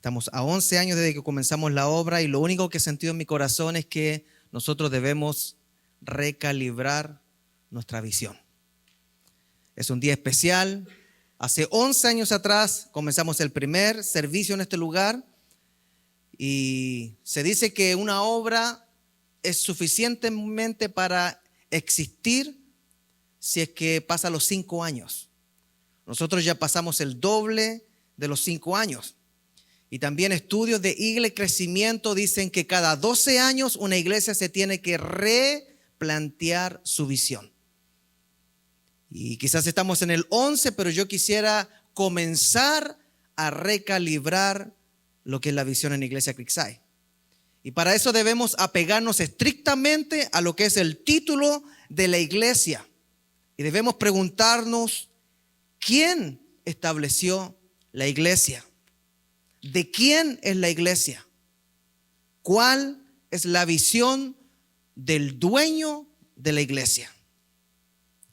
Estamos a 11 años desde que comenzamos la obra y lo único que he sentido en mi corazón es que nosotros debemos recalibrar nuestra visión. Es un día especial. Hace 11 años atrás comenzamos el primer servicio en este lugar y se dice que una obra es suficientemente para existir si es que pasa los 5 años. Nosotros ya pasamos el doble de los 5 años. Y también estudios de iglesia y crecimiento dicen que cada 12 años una iglesia se tiene que replantear su visión. Y quizás estamos en el 11, pero yo quisiera comenzar a recalibrar lo que es la visión en Iglesia Creekside. Y para eso debemos apegarnos estrictamente a lo que es el título de la iglesia. Y debemos preguntarnos, ¿quién estableció la iglesia? ¿De quién es la iglesia? ¿Cuál es la visión del dueño de la iglesia?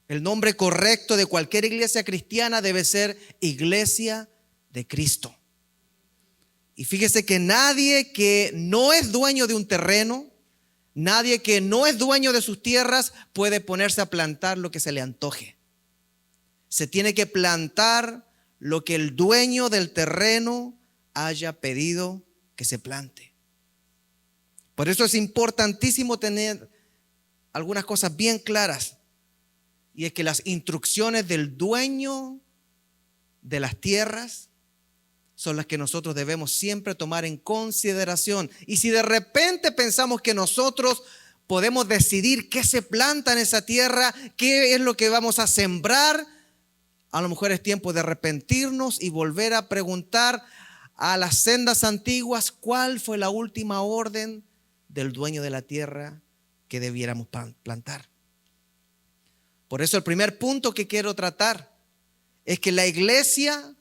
El nombre correcto de cualquier iglesia cristiana debe ser Iglesia de Cristo. Y fíjese que nadie que no es dueño de un terreno, nadie que no es dueño de sus tierras puede ponerse a plantar lo que se le antoje. Se tiene que plantar lo que el dueño del terreno haya pedido que se plante. Por eso es importantísimo tener algunas cosas bien claras. Y es que las instrucciones del dueño de las tierras son las que nosotros debemos siempre tomar en consideración. Y si de repente pensamos que nosotros podemos decidir qué se planta en esa tierra, qué es lo que vamos a sembrar, a lo mejor es tiempo de arrepentirnos y volver a preguntar a las sendas antiguas cuál fue la última orden del dueño de la tierra que debiéramos plantar. Por eso el primer punto que quiero tratar es que la iglesia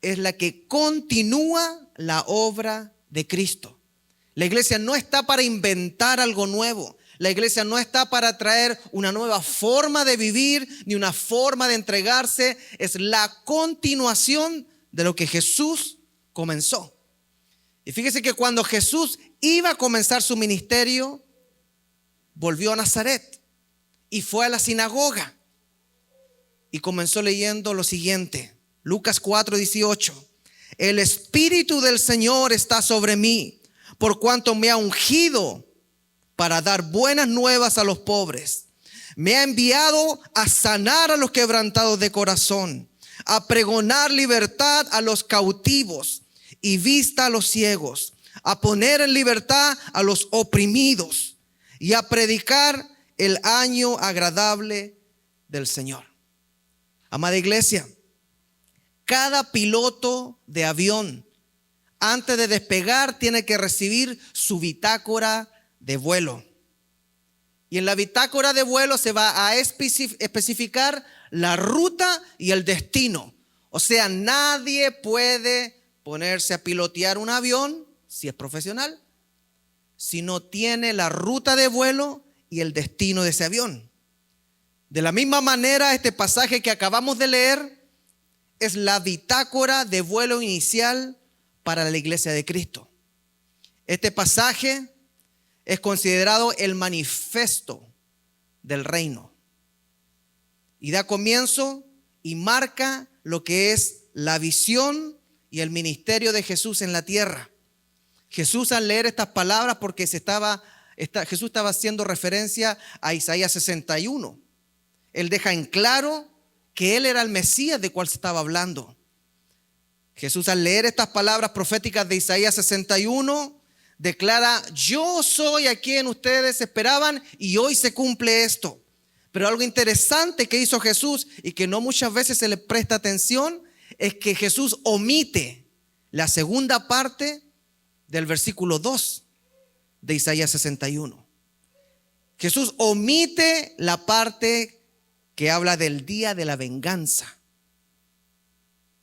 es la que continúa la obra de Cristo. La iglesia no está para inventar algo nuevo. La iglesia no está para traer una nueva forma de vivir ni una forma de entregarse. Es la continuación de lo que Jesús comenzó. Y fíjese que cuando Jesús iba a comenzar su ministerio, volvió a Nazaret y fue a la sinagoga y comenzó leyendo lo siguiente. Lucas 4:18. El Espíritu del Señor está sobre mí, por cuanto me ha ungido para dar buenas nuevas a los pobres. Me ha enviado a sanar a los quebrantados de corazón, a pregonar libertad a los cautivos y vista a los ciegos, a poner en libertad a los oprimidos y a predicar el año agradable del Señor. Amada iglesia, cada piloto de avión antes de despegar tiene que recibir su bitácora de vuelo. Y en la bitácora de vuelo se va a especificar la ruta y el destino. O sea, nadie puede ponerse a pilotear un avión, si es profesional, si no tiene la ruta de vuelo y el destino de ese avión. De la misma manera, este pasaje que acabamos de leer es la bitácora de vuelo inicial para la iglesia de Cristo. Este pasaje es considerado el manifiesto del reino y da comienzo y marca lo que es la visión y el ministerio de Jesús en la tierra. Jesús, al leer estas palabras, porque Jesús estaba haciendo referencia a Isaías 61. Él deja en claro que Él era el Mesías de cual se estaba hablando. Jesús, al leer estas palabras proféticas de Isaías 61, declara: yo soy a quien ustedes esperaban y hoy se cumple esto. Pero algo interesante que hizo Jesús y que no muchas veces se le presta atención es que Jesús omite la segunda parte del versículo 2 de Isaías 61. Jesús omite la parte que habla del día de la venganza.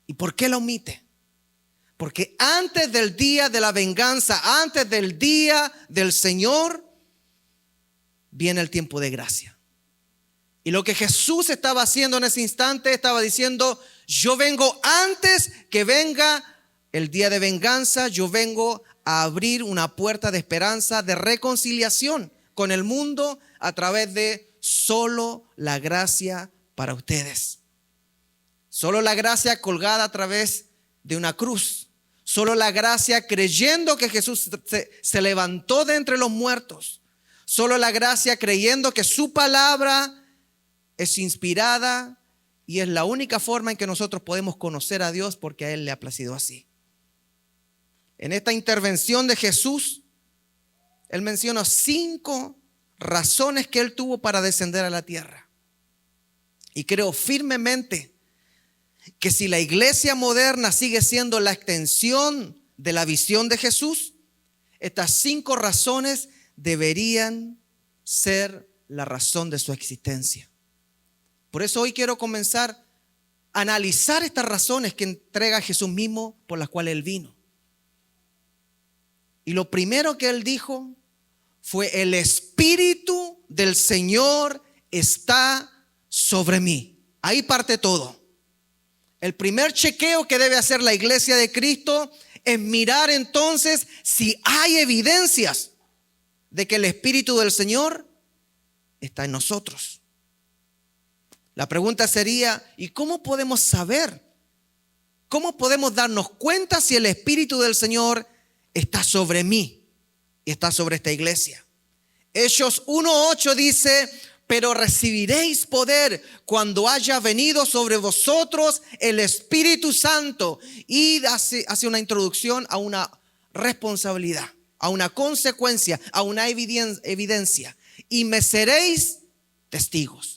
¿Y por qué la omite? Porque antes del día de la venganza, antes del día del Señor, viene el tiempo de gracia. Y lo que Jesús estaba haciendo en ese instante, estaba diciendo: yo vengo antes que venga el día de venganza, yo vengo a abrir una puerta de esperanza, de reconciliación con el mundo a través de solo la gracia para ustedes. Solo la gracia colgada a través de una cruz. Solo la gracia creyendo que Jesús se levantó de entre los muertos. Solo la gracia creyendo que su palabra es inspirada y es la única forma en que nosotros podemos conocer a Dios, porque a Él le ha placido así. En esta intervención de Jesús, Él menciona 5 razones que Él tuvo para descender a la tierra. Y creo firmemente que si la iglesia moderna sigue siendo la extensión de la visión de Jesús, estas 5 razones deberían ser la razón de su existencia. Por eso hoy quiero comenzar a analizar estas razones que entrega Jesús mismo, por las cuales Él vino. Y lo primero que Él dijo fue: el Espíritu del Señor está sobre mí. Ahí parte todo. El primer chequeo que debe hacer la iglesia de Cristo es mirar entonces si hay evidencias de que el Espíritu del Señor está en nosotros. La pregunta sería: ¿y cómo podemos saber? ¿Cómo podemos darnos cuenta si el Espíritu del Señor está sobre mí y está sobre esta iglesia? Hechos 1:8 dice: pero recibiréis poder cuando haya venido sobre vosotros el Espíritu Santo. Y hace una introducción a una responsabilidad, a una consecuencia, a una evidencia. Y me seréis testigos.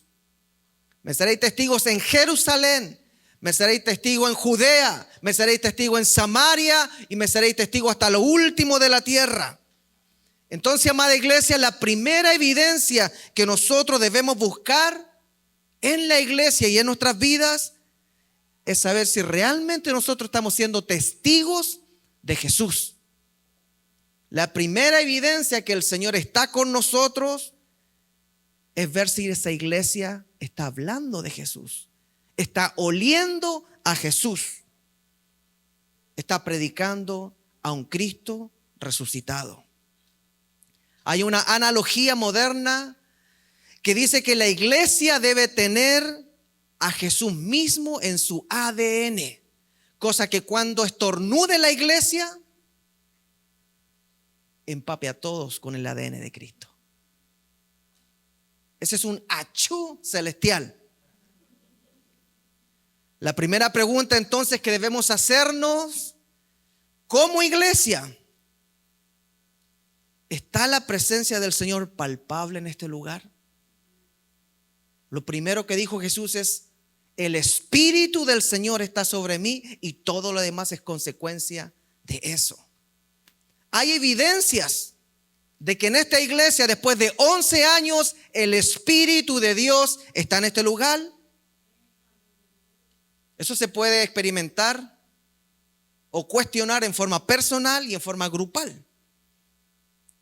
Me seréis testigos en Jerusalén, me seréis testigos en Judea, me seréis testigos en Samaria y me seréis testigos hasta lo último de la tierra. Entonces, amada iglesia, la primera evidencia que nosotros debemos buscar en la iglesia y en nuestras vidas es saber si realmente nosotros estamos siendo testigos de Jesús. La primera evidencia que el Señor está con nosotros es ver si esa iglesia está hablando de Jesús, está oliendo a Jesús, está predicando a un Cristo resucitado. Hay una analogía moderna que dice que la iglesia debe tener a Jesús mismo en su ADN, cosa que cuando estornude la iglesia, empape a todos con el ADN de Cristo. Ese es un achú celestial. La primera pregunta entonces que debemos hacernos como iglesia: ¿está la presencia del Señor palpable en este lugar? Lo primero que dijo Jesús es: el Espíritu del Señor está sobre mí, y todo lo demás es consecuencia de eso. Hay evidencias de que en esta iglesia, después de 11 años, el Espíritu de Dios está en este lugar. Eso se puede experimentar o cuestionar en forma personal y en forma grupal.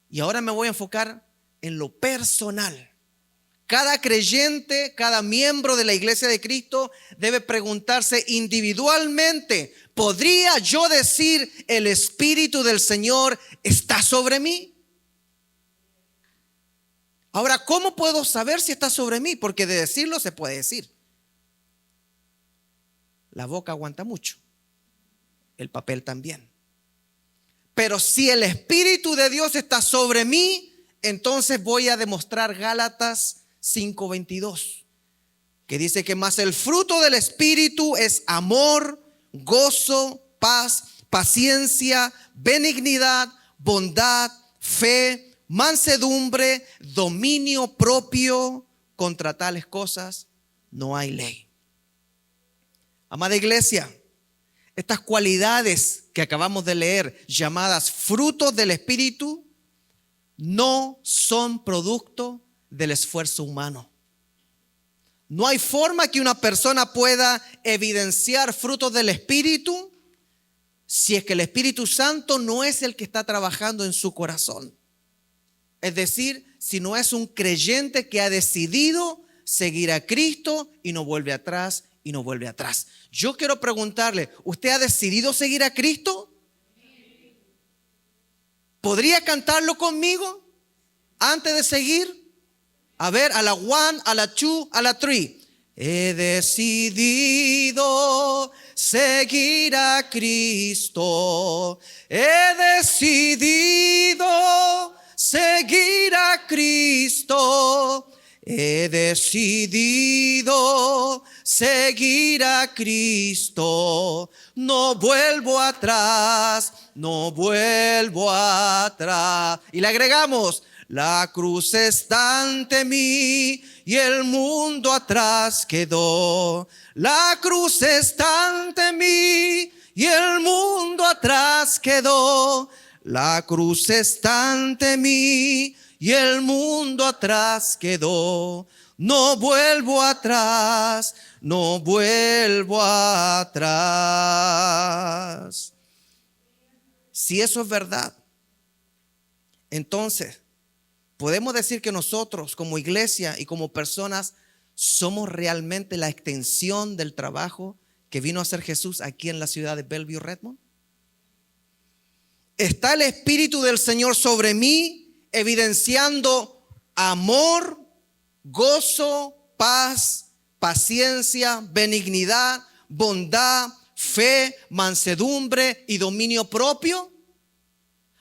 Y ahora me voy a enfocar en lo personal. Cada creyente, cada miembro de la iglesia de Cristo debe preguntarse individualmente: ¿podría yo decir el Espíritu del Señor está sobre mí? Ahora, ¿cómo puedo saber si está sobre mí? Porque de decirlo se puede decir. La boca aguanta mucho, el papel también. Pero si el Espíritu de Dios está sobre mí, entonces voy a demostrar Gálatas 5:22, que dice que más el fruto del Espíritu es amor, gozo, paz, paciencia, benignidad, bondad, fe, mansedumbre, dominio propio. Contra tales cosas no hay ley. Amada iglesia, estas cualidades que acabamos de leer, llamadas frutos del Espíritu, no son producto del esfuerzo humano. No hay forma que una persona pueda evidenciar frutos del Espíritu si es que el Espíritu Santo no es el que está trabajando en su corazón. Es decir, si no es un creyente que ha decidido seguir a Cristo y no vuelve atrás y no vuelve atrás. Yo quiero preguntarle, ¿usted ha decidido seguir a Cristo? ¿Podría cantarlo conmigo antes de seguir? A ver, a la one, a la two, a la three. He decidido seguir a Cristo. He decidido seguir a Cristo. He decidido seguir a Cristo. No vuelvo atrás, no vuelvo atrás. Y le agregamos, la cruz está ante mí y el mundo atrás quedó. La cruz está ante mí y el mundo atrás quedó. La cruz está ante mí y el mundo atrás quedó. No vuelvo atrás, no vuelvo atrás. Si eso es verdad, entonces podemos decir que nosotros como iglesia y como personas somos realmente la extensión del trabajo que vino a hacer Jesús aquí en la ciudad de Bellevue, Redmond. ¿Está el Espíritu del Señor sobre mí, evidenciando amor, gozo, paz, paciencia, benignidad, bondad, fe, mansedumbre y dominio propio?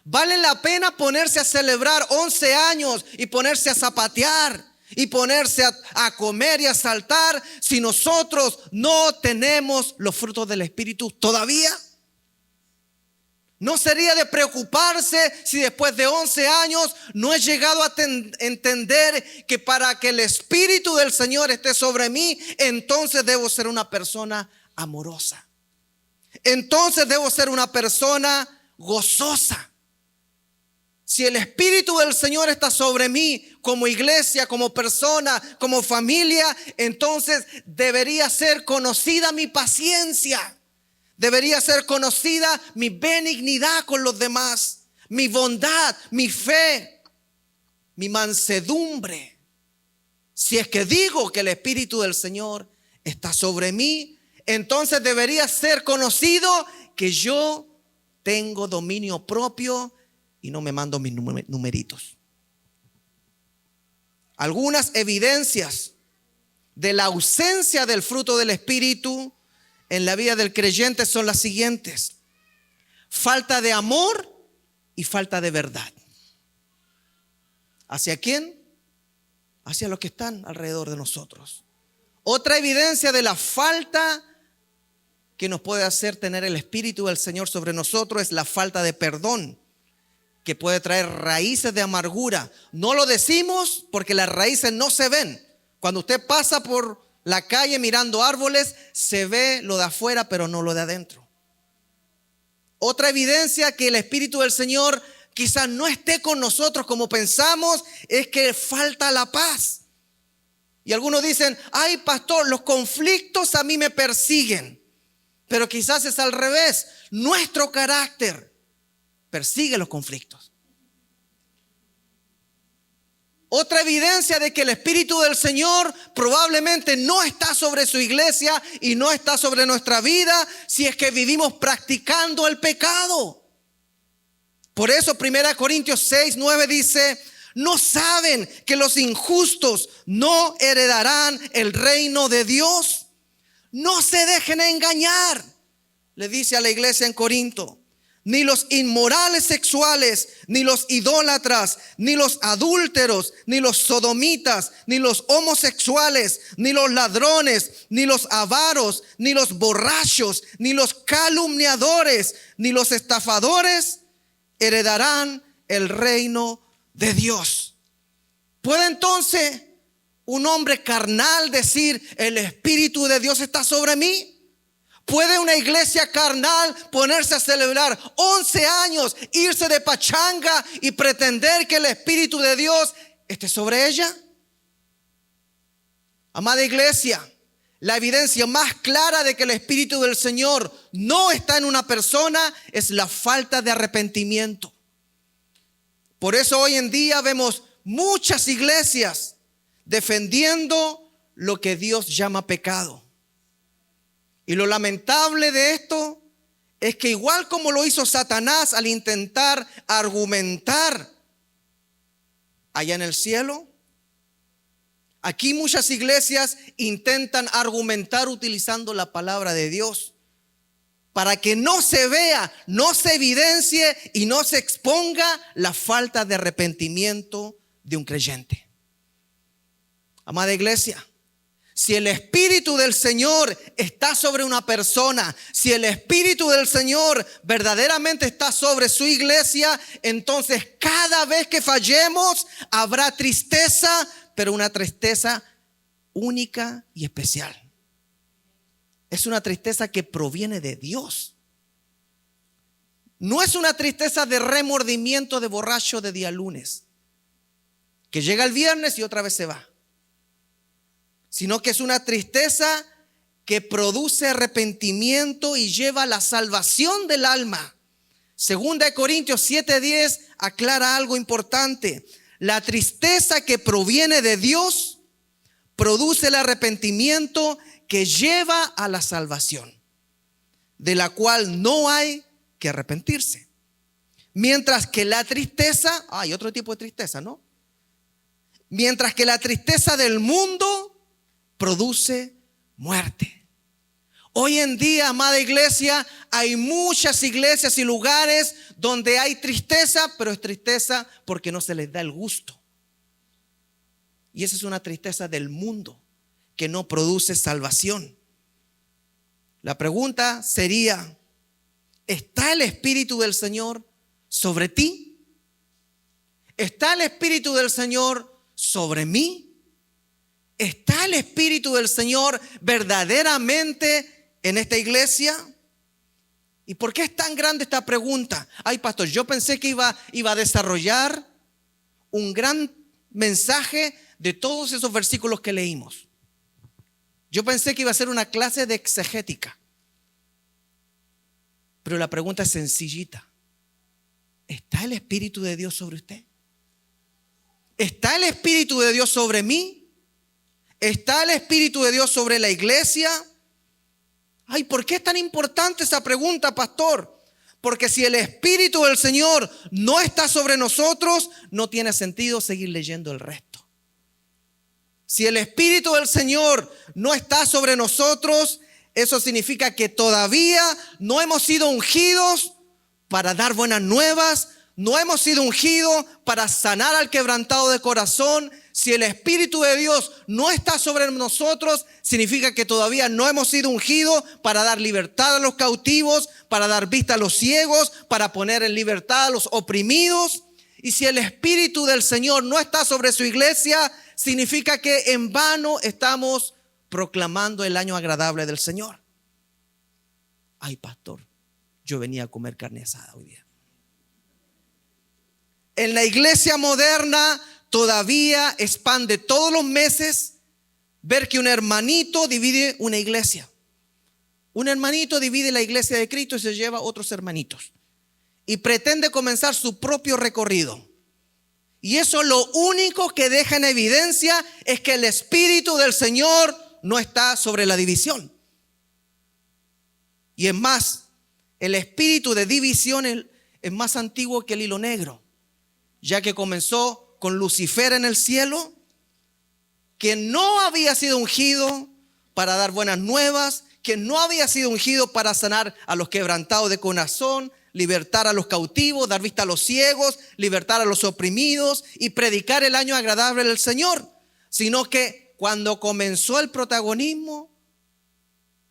¿Vale la pena ponerse a celebrar 11 años y ponerse a zapatear y ponerse a comer y a saltar si nosotros no tenemos los frutos del Espíritu todavía? ¿No sería de preocuparse si después de 11 años no he llegado a entender que para que el Espíritu del Señor esté sobre mí, entonces debo ser una persona amorosa? Entonces debo ser una persona gozosa. Si el Espíritu del Señor está sobre mí como iglesia, como persona, como familia, entonces debería ser conocida mi paciencia. Debería ser conocida mi benignidad con los demás, mi bondad, mi fe, mi mansedumbre. Si es que digo que el Espíritu del Señor está sobre mí, entonces debería ser conocido que yo tengo dominio propio y no me mando mis numeritos. Algunas evidencias de la ausencia del fruto del Espíritu en la vida del creyente son las siguientes: falta de amor y falta de verdad. ¿Hacia quién? Hacia los que están alrededor de nosotros. Otra evidencia de la falta que nos puede hacer tener el Espíritu del Señor sobre nosotros es la falta de perdón, que puede traer raíces de amargura. No lo decimos porque las raíces no se ven. Cuando usted pasa por la calle mirando árboles, se ve lo de afuera, pero no lo de adentro. Otra evidencia que el Espíritu del Señor quizás no esté con nosotros como pensamos es que falta la paz. Y algunos dicen, ay pastor, los conflictos a mí me persiguen. Pero quizás es al revés. Nuestro carácter persigue los conflictos. Otra evidencia de que el Espíritu del Señor probablemente no está sobre su iglesia y no está sobre nuestra vida si es que vivimos practicando el pecado. Por eso 1 Corintios 6:9 dice, ¿no saben que los injustos no heredarán el reino de Dios? No se dejen engañar, le dice a la iglesia en Corinto. Ni los inmorales sexuales, ni los idólatras, ni los adúlteros, ni los sodomitas, ni los homosexuales, ni los ladrones, ni los avaros, ni los borrachos, ni los calumniadores, ni los estafadores heredarán el reino de Dios. ¿Puede entonces un hombre carnal decir, el Espíritu de Dios está sobre mí? ¿Puede una iglesia carnal ponerse a celebrar 11 años, irse de pachanga y pretender que el Espíritu de Dios esté sobre ella? Amada iglesia, la evidencia más clara de que el Espíritu del Señor no está en una persona es la falta de arrepentimiento. Por eso hoy en día vemos muchas iglesias defendiendo lo que Dios llama pecado. Y lo lamentable de esto es que igual como lo hizo Satanás al intentar argumentar allá en el cielo, aquí muchas iglesias intentan argumentar utilizando la palabra de Dios para que no se vea, no se evidencie y no se exponga la falta de arrepentimiento de un creyente. Amada iglesia, si el Espíritu del Señor está sobre una persona, si el Espíritu del Señor verdaderamente está sobre su iglesia, entonces cada vez que fallemos habrá tristeza, pero una tristeza única y especial. Es una tristeza que proviene de Dios. No es una tristeza de remordimiento de borracho de día lunes, que llega el viernes y otra vez se va, sino que es una tristeza que produce arrepentimiento y lleva a la salvación del alma. Segunda de Corintios 7:10 aclara algo importante. La tristeza que proviene de Dios produce el arrepentimiento que lleva a la salvación, de la cual no hay que arrepentirse. Mientras que la tristeza, hay otro tipo de tristeza, ¿no? Mientras que la tristeza del mundo produce muerte. Hoy en día, amada iglesia, hay muchas iglesias y lugares donde hay tristeza, pero es tristeza porque no se les da el gusto. Y esa es una tristeza del mundo que no produce salvación. La pregunta sería, ¿está el Espíritu del Señor sobre ti? ¿Está el Espíritu del Señor sobre mí? ¿Está el Espíritu del Señor verdaderamente en esta iglesia? ¿Y por qué es tan grande esta pregunta? Ay, pastor, yo pensé que iba a desarrollar un gran mensaje de todos esos versículos que leímos. Yo pensé que iba a ser una clase de exegética. Pero la pregunta es sencillita. ¿Está el Espíritu de Dios sobre usted? ¿Está el Espíritu de Dios sobre mí? ¿Está el Espíritu de Dios sobre la iglesia? Ay, ¿por qué es tan importante esa pregunta, pastor? Porque si el Espíritu del Señor no está sobre nosotros, no tiene sentido seguir leyendo el resto. Si el Espíritu del Señor no está sobre nosotros, eso significa que todavía no hemos sido ungidos para dar buenas nuevas, no hemos sido ungidos para sanar al quebrantado de corazón. Si el Espíritu de Dios no está sobre nosotros, significa que todavía no hemos sido ungidos para dar libertad a los cautivos, para dar vista a los ciegos, para poner en libertad a los oprimidos. Y si el Espíritu del Señor no está sobre su iglesia, significa que en vano estamos proclamando el año agradable del Señor. Ay, pastor, yo venía a comer carne asada hoy día. En la iglesia moderna todavía es pan de todos los meses ver que un hermanito divide una iglesia. Un hermanito divide la iglesia de Cristo y se lleva a otros hermanitos. Y pretende comenzar su propio recorrido. Y eso lo único que deja en evidencia es que el Espíritu del Señor no está sobre la división. Y es más, el espíritu de división es más antiguo que el hilo negro, ya que comenzó con Lucifer en el cielo, que no había sido ungido para dar buenas nuevas, que no había sido ungido para sanar a los quebrantados de corazón, libertar a los cautivos, dar vista a los ciegos, libertar a los oprimidos y predicar el año agradable del Señor, sino que cuando comenzó el protagonismo,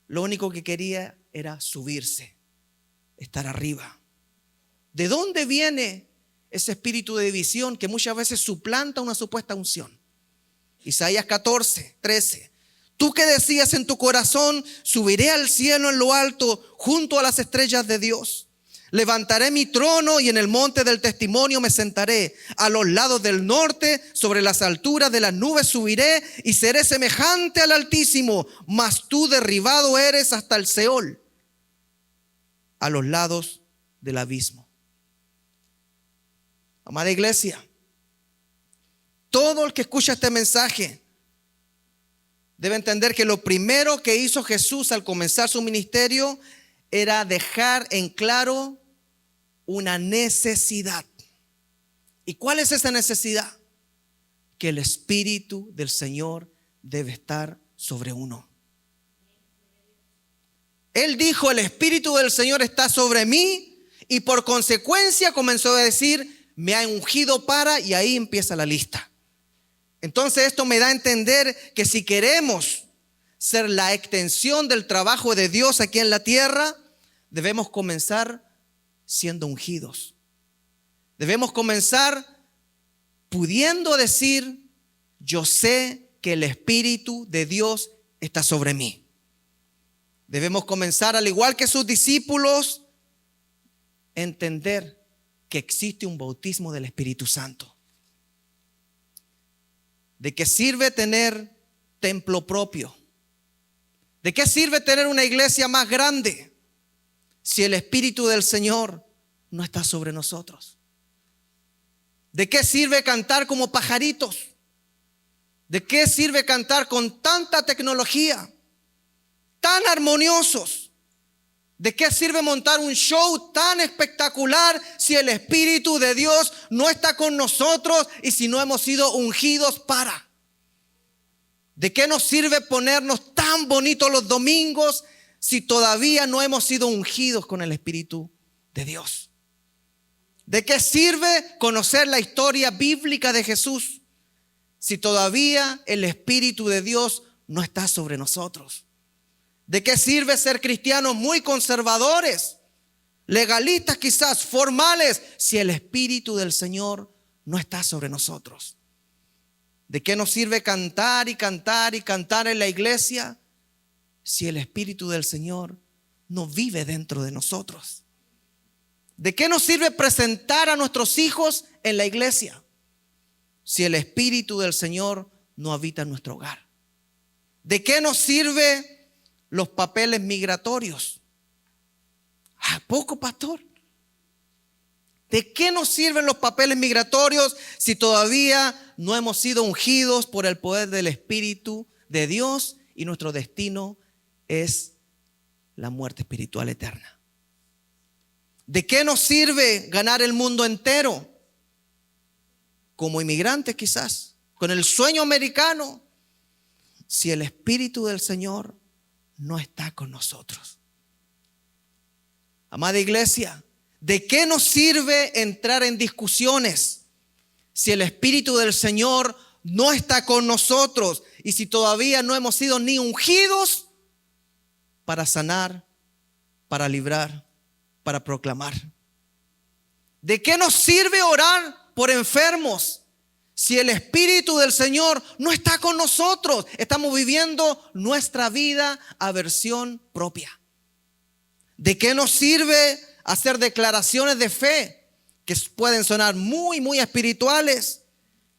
lo único que quería era subirse, estar arriba. ¿De dónde viene ese espíritu de división que muchas veces suplanta una supuesta unción? Isaías 14:13. Tú que decías en tu corazón, subiré al cielo en lo alto, junto a las estrellas de Dios. Levantaré mi trono y en el monte del testimonio me sentaré. A los lados del norte, sobre las alturas de las nubes subiré y seré semejante al Altísimo. Mas tú derribado eres hasta el Seol, a los lados del abismo. Amada iglesia, todo el que escucha este mensaje debe entender que lo primero que hizo Jesús al comenzar su ministerio era dejar en claro una necesidad. ¿Y cuál es esa necesidad? Que el Espíritu del Señor debe estar sobre uno. Él dijo, el Espíritu del Señor está sobre mí, y por consecuencia comenzó a decir, me ha ungido para, y ahí empieza la lista. Entonces esto me da a entender que si queremos ser la extensión del trabajo de Dios aquí en la tierra, debemos comenzar siendo ungidos. Debemos comenzar pudiendo decir, yo sé que el Espíritu de Dios está sobre mí. Debemos comenzar, al igual que sus discípulos, entender que existe un bautismo del Espíritu Santo. ¿De qué sirve tener templo propio? ¿De qué sirve tener una iglesia más grande si el Espíritu del Señor no está sobre nosotros? ¿De qué sirve cantar como pajaritos? ¿De qué sirve cantar con tanta tecnología, tan armoniosos? ¿De qué sirve montar un show tan espectacular si el Espíritu de Dios no está con nosotros y si no hemos sido ungidos para? ¿De qué nos sirve ponernos tan bonitos los domingos si todavía no hemos sido ungidos con el Espíritu de Dios? ¿De qué sirve conocer la historia bíblica de Jesús si todavía el Espíritu de Dios no está sobre nosotros? ¿De qué sirve ser cristianos muy conservadores, legalistas quizás, formales, si el Espíritu del Señor no está sobre nosotros? ¿De qué nos sirve cantar y cantar y cantar en la iglesia si el Espíritu del Señor no vive dentro de nosotros? ¿De qué nos sirve presentar a nuestros hijos en la iglesia si el Espíritu del Señor no habita en nuestro hogar? ¿De qué nos sirve los papeles migratorios? ¿A poco, pastor? ¿De qué nos sirven los papeles migratorios si todavía no hemos sido ungidos por el poder del Espíritu de Dios y nuestro destino es la muerte espiritual eterna? ¿De qué nos sirve ganar el mundo entero como inmigrantes quizás, con el sueño americano, si el Espíritu del Señor no está con nosotros? Amada iglesia, ¿de qué nos sirve entrar en discusiones si el Espíritu del Señor no está con nosotros y si todavía no hemos sido ni ungidos para sanar, para librar, para proclamar? ¿De qué nos sirve orar por enfermos si el Espíritu del Señor no está con nosotros? Estamos viviendo nuestra vida a versión propia. ¿De qué nos sirve hacer declaraciones de fe que pueden sonar muy, muy espirituales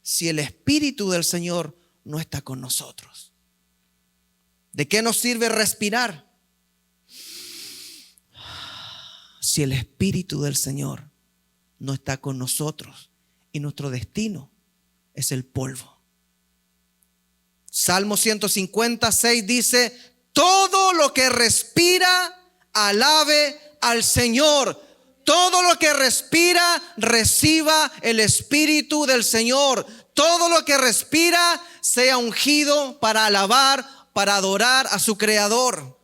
si el Espíritu del Señor no está con nosotros? ¿De qué nos sirve respirar si el Espíritu del Señor no está con nosotros y nuestro destino es el polvo? Salmo 156 dice, todo lo que respira, alabe al Señor. Todo lo que respira, reciba el Espíritu del Señor. Todo lo que respira, sea ungido para alabar, para adorar a su Creador.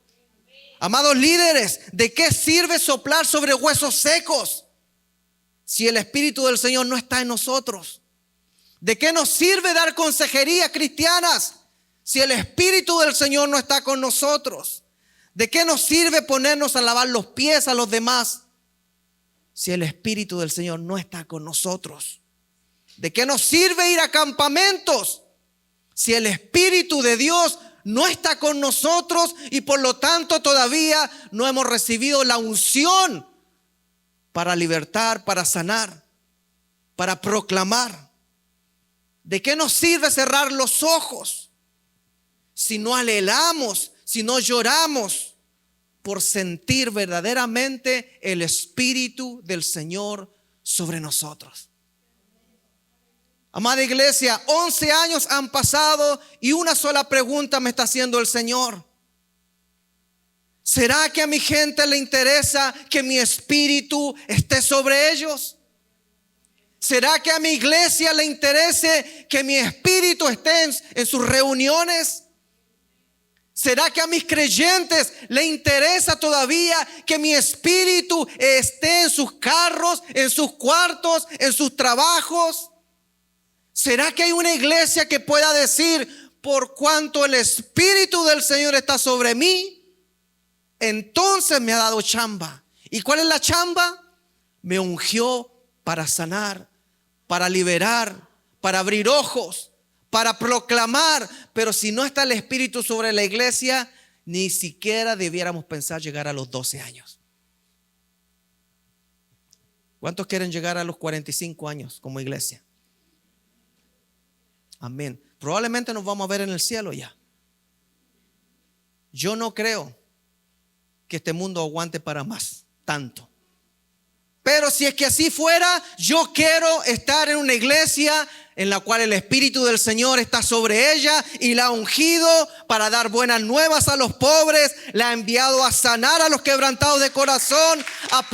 Amados líderes, ¿de qué sirve soplar sobre huesos secos si el Espíritu del Señor no está en nosotros? ¿De qué nos sirve dar consejerías cristianas si el Espíritu del Señor no está con nosotros? ¿De qué nos sirve ponernos a lavar los pies a los demás si el Espíritu del Señor no está con nosotros? ¿De qué nos sirve ir a campamentos si el Espíritu de Dios no está con nosotros y por lo tanto todavía no hemos recibido la unción para libertar, para sanar, para proclamar? ¿De qué nos sirve cerrar los ojos si no anhelamos, si no lloramos por sentir verdaderamente el Espíritu del Señor sobre nosotros? Amada iglesia, 11 años han pasado y una sola pregunta me está haciendo el Señor. ¿Será que a mi gente le interesa que mi espíritu esté sobre ellos? ¿Será que a mi iglesia le interese que mi espíritu esté en sus reuniones? ¿Será que a mis creyentes le interesa todavía que mi espíritu esté en sus carros, en sus cuartos, en sus trabajos? ¿Será que hay una iglesia que pueda decir, por cuanto el espíritu del Señor está sobre mí, entonces me ha dado chamba? ¿Y cuál es la chamba? Me ungió para sanar, para liberar, para abrir ojos, para proclamar. Pero si no está el espíritu sobre la iglesia, ni siquiera debiéramos pensar llegar a los 12 años. ¿Cuántos quieren llegar a los 45 años como iglesia? Amén. Probablemente nos vamos a ver en el cielo ya. Yo no creo que este mundo aguante para más, tanto. Pero si es que así fuera, yo quiero estar en una iglesia en la cual el Espíritu del Señor está sobre ella y la ha ungido para dar buenas nuevas a los pobres, la ha enviado a sanar a los quebrantados de corazón, a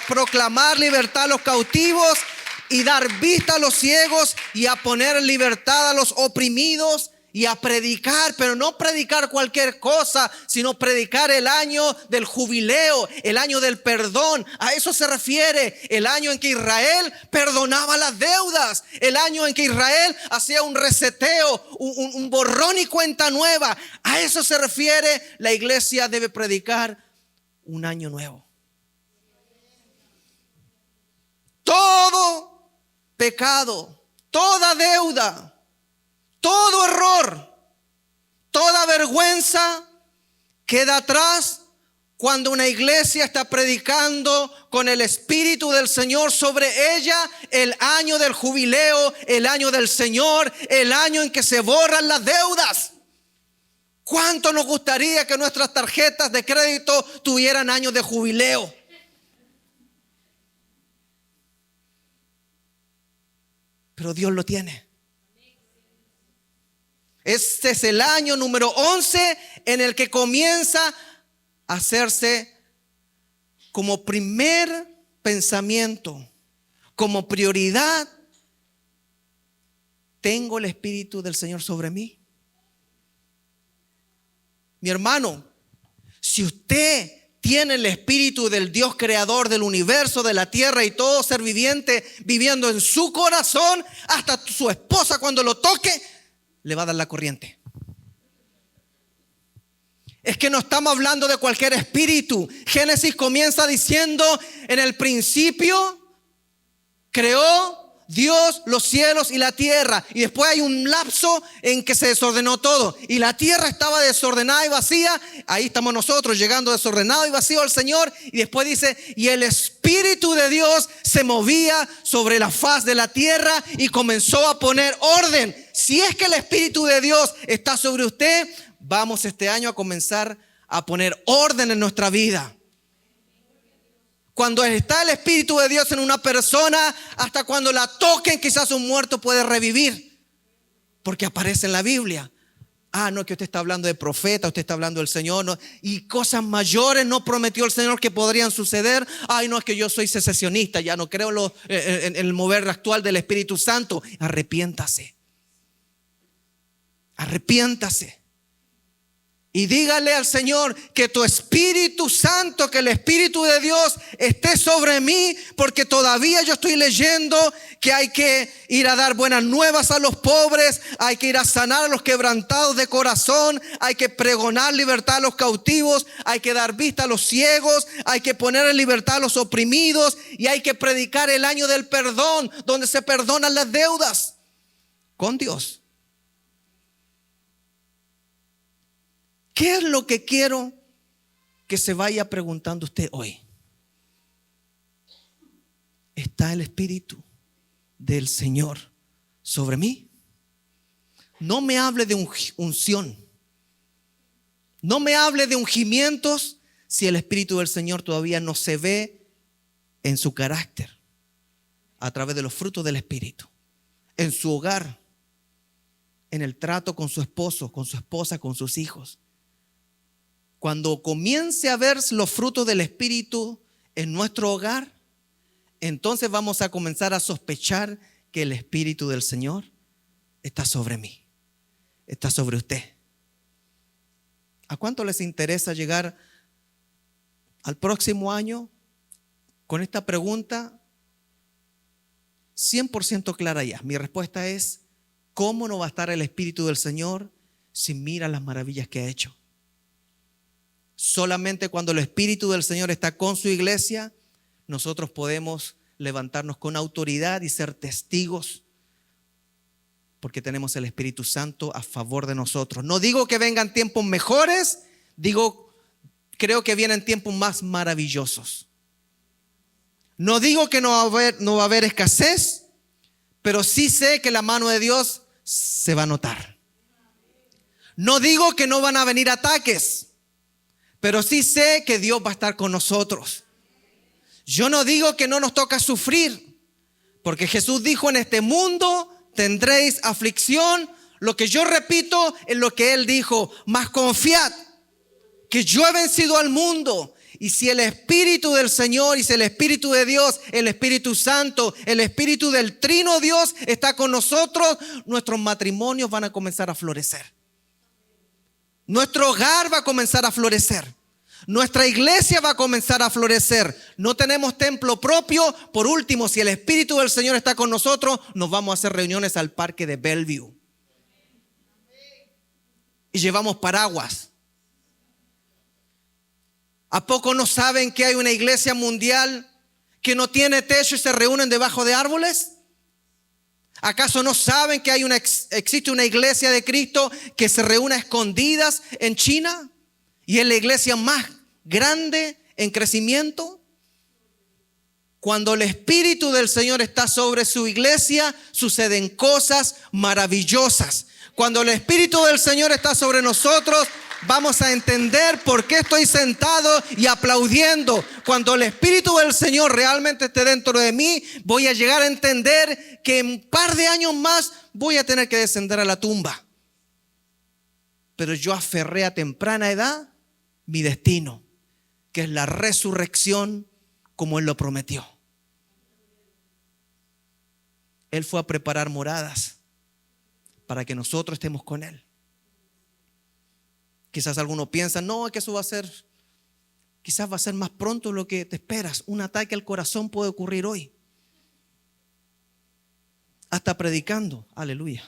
proclamar libertad a los cautivos y dar vista a los ciegos y a poner en libertad a los oprimidos y a predicar, pero no predicar cualquier cosa, sino predicar el año del jubileo, el año del perdón. A eso se refiere el año en que Israel perdonaba las deudas, el año en que Israel hacía un reseteo, un borrón y cuenta nueva. A eso se refiere. La iglesia debe predicar un año nuevo. Todo pecado, toda deuda, todo error, toda vergüenza queda atrás cuando una iglesia está predicando con el Espíritu del Señor sobre ella el año del jubileo, el año del Señor, el año en que se borran las deudas. ¿Cuánto nos gustaría que nuestras tarjetas de crédito tuvieran años de jubileo? Pero Dios lo tiene. Este es el año número 11 en el que comienza a hacerse como primer pensamiento, como prioridad. ¿Tengo el Espíritu del Señor sobre mí? Mi hermano, si usted tiene el Espíritu del Dios creador del universo, de la tierra y todo ser viviente viviendo en su corazón, hasta su esposa cuando lo toque le va a dar la corriente. Es que no estamos hablando de cualquier espíritu. Génesis comienza diciendo: en el principio creó Dios los cielos y la tierra. Y después hay un lapso en que se desordenó todo y la tierra estaba desordenada y vacía. Ahí estamos nosotros llegando desordenado y vacío al Señor. Y después dice: y el Espíritu de Dios se movía sobre la faz de la tierra y comenzó a poner orden. Si es que el Espíritu de Dios está sobre usted, vamos este año a comenzar a poner orden en nuestra vida. Cuando está el Espíritu de Dios en una persona, hasta cuando la toquen, quizás un muerto puede revivir, porque aparece en la Biblia. No es que usted está hablando de profeta, usted está hablando del Señor, no, y cosas mayores no prometió el Señor que podrían suceder. No es que yo soy secesionista, ya no creo en el mover actual del Espíritu Santo. Arrepiéntase. Arrepiéntase. Y dígale al Señor que tu Espíritu Santo, que el Espíritu de Dios esté sobre mí, porque todavía yo estoy leyendo que hay que ir a dar buenas nuevas a los pobres, hay que ir a sanar a los quebrantados de corazón, hay que pregonar libertad a los cautivos, hay que dar vista a los ciegos, hay que poner en libertad a los oprimidos y hay que predicar el año del perdón, donde se perdonan las deudas con Dios. ¿Qué es lo que quiero que se vaya preguntando usted hoy? ¿Está el Espíritu del Señor sobre mí? No me hable de unción. No me hable de ungimientos si el Espíritu del Señor todavía no se ve en su carácter a través de los frutos del Espíritu. en su hogar, en el trato con su esposo, con su esposa, con sus hijos. Cuando comience a ver los frutos del Espíritu en nuestro hogar, entonces vamos a comenzar a sospechar que el Espíritu del Señor está sobre mí, está sobre usted. ¿A cuánto les interesa llegar al próximo año con esta pregunta 100% clara ya? Mi respuesta es: ¿cómo no va a estar el Espíritu del Señor si mira las maravillas que ha hecho? Solamente cuando el Espíritu del Señor está con su iglesia, nosotros podemos levantarnos con autoridad y ser testigos, porque tenemos el Espíritu Santo a favor de nosotros. No digo que vengan tiempos mejores, creo que vienen tiempos más maravillosos. No digo que no va a haber escasez, pero sí sé que la mano de Dios se va a notar. No digo que no van a venir ataques, pero sí sé que Dios va a estar con nosotros. Yo no digo que no nos toca sufrir, porque Jesús dijo: en este mundo tendréis aflicción. Lo que yo repito es lo que Él dijo: mas confiad que yo he vencido al mundo. Y si el Espíritu del Señor, y si el Espíritu de Dios, el Espíritu Santo, el Espíritu del Trino Dios está con nosotros, nuestros matrimonios van a comenzar a florecer. Nuestro hogar va a comenzar a florecer. Nuestra iglesia va a comenzar a florecer. No tenemos templo propio. Por último, si el Espíritu del Señor está con nosotros, nos vamos a hacer reuniones al parque de Bellevue. Y llevamos paraguas. ¿A poco no saben que hay una iglesia mundial que no tiene techo y se reúnen debajo de árboles? ¿Acaso no saben que existe una iglesia de Cristo que se reúne a escondidas en China? Y es la iglesia más grande en crecimiento. Cuando el Espíritu del Señor está sobre su iglesia, suceden cosas maravillosas. Cuando el Espíritu del Señor está sobre nosotros, vamos a entender por qué estoy sentado y aplaudiendo. Cuando el Espíritu del Señor realmente esté dentro de mí, voy a llegar a entender que en un par de años más voy a tener que descender a la tumba. Pero yo aferré a temprana edad mi destino, que es la resurrección como Él lo prometió. Él fue a preparar moradas para que nosotros estemos con Él. Quizás algunos piensan: no, que eso quizás va a ser más pronto de lo que te esperas. Un ataque al corazón puede ocurrir hoy. Hasta predicando, aleluya.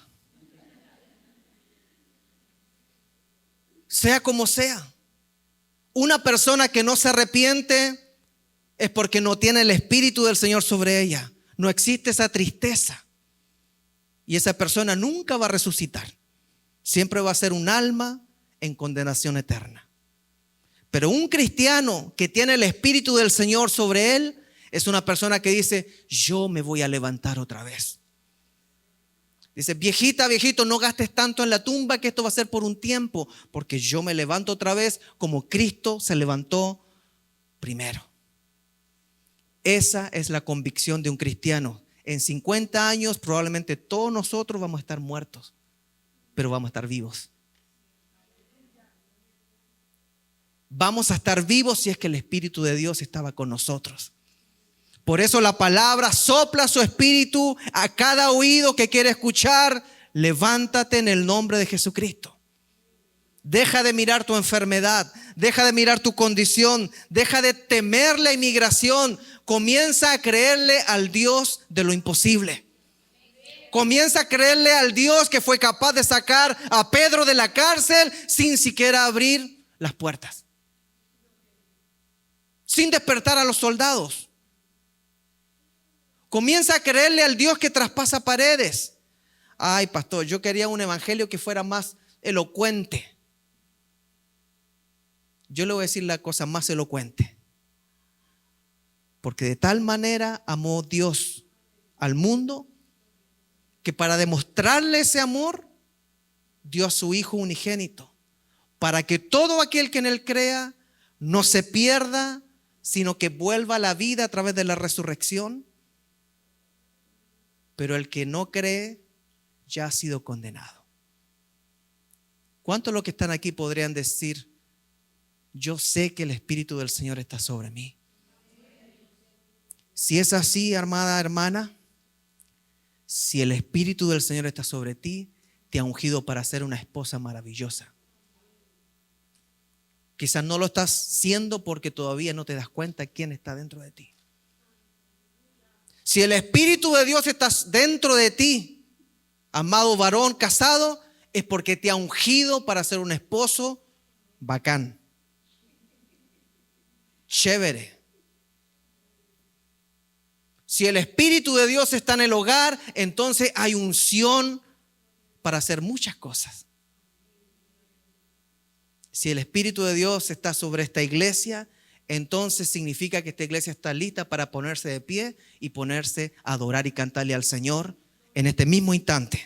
Sea como sea, una persona que no se arrepiente es porque no tiene el Espíritu del Señor sobre ella. No existe esa tristeza. Y esa persona nunca va a resucitar. Siempre va a ser un alma en condenación eterna. Pero un cristiano que tiene el Espíritu del Señor sobre él es una persona que dice: yo me voy a levantar otra vez. Dice: viejita, viejito, no gastes tanto en la tumba, que esto va a ser por un tiempo, porque yo me levanto otra vez como Cristo se levantó primero. Esa es la convicción de un cristiano. En 50 años probablemente todos nosotros vamos a estar muertos, pero vamos a estar vivos. Vamos a estar vivos si es que el Espíritu de Dios estaba con nosotros. Por eso la palabra sopla su espíritu a cada oído que quiere escuchar. Levántate en el nombre de Jesucristo. Deja de mirar tu enfermedad, deja de mirar tu condición, deja de temer la inmigración. Comienza a creerle al Dios de lo imposible. Comienza a creerle al Dios que fue capaz de sacar a Pedro de la cárcel sin siquiera abrir las puertas, sin despertar a los soldados. Comienza a creerle al Dios que traspasa paredes. Ay, pastor, yo quería un evangelio que fuera más elocuente. Yo le voy a decir la cosa más elocuente. Porque de tal manera amó Dios al mundo, que para demostrarle ese amor, dio a su Hijo unigénito, para que todo aquel que en Él crea no se pierda, sino que vuelva a la vida a través de la resurrección. Pero el que no cree ya has sido condenado. ¿Cuántos de los que están aquí podrían decir, yo sé que el Espíritu del Señor está sobre mí? Si es así, amada hermana, si el Espíritu del Señor está sobre ti, te ha ungido para ser una esposa maravillosa. Quizás no lo estás siendo porque todavía no te das cuenta quién está dentro de ti. Si el Espíritu de Dios está dentro de ti, amado varón casado, es porque te ha ungido para ser un esposo bacán, chévere. Si el Espíritu de Dios está en el hogar, entonces hay unción para hacer muchas cosas. Si el Espíritu de Dios está sobre esta iglesia, entonces significa que esta iglesia está lista para ponerse de pie y ponerse a adorar y cantarle al Señor en este mismo instante.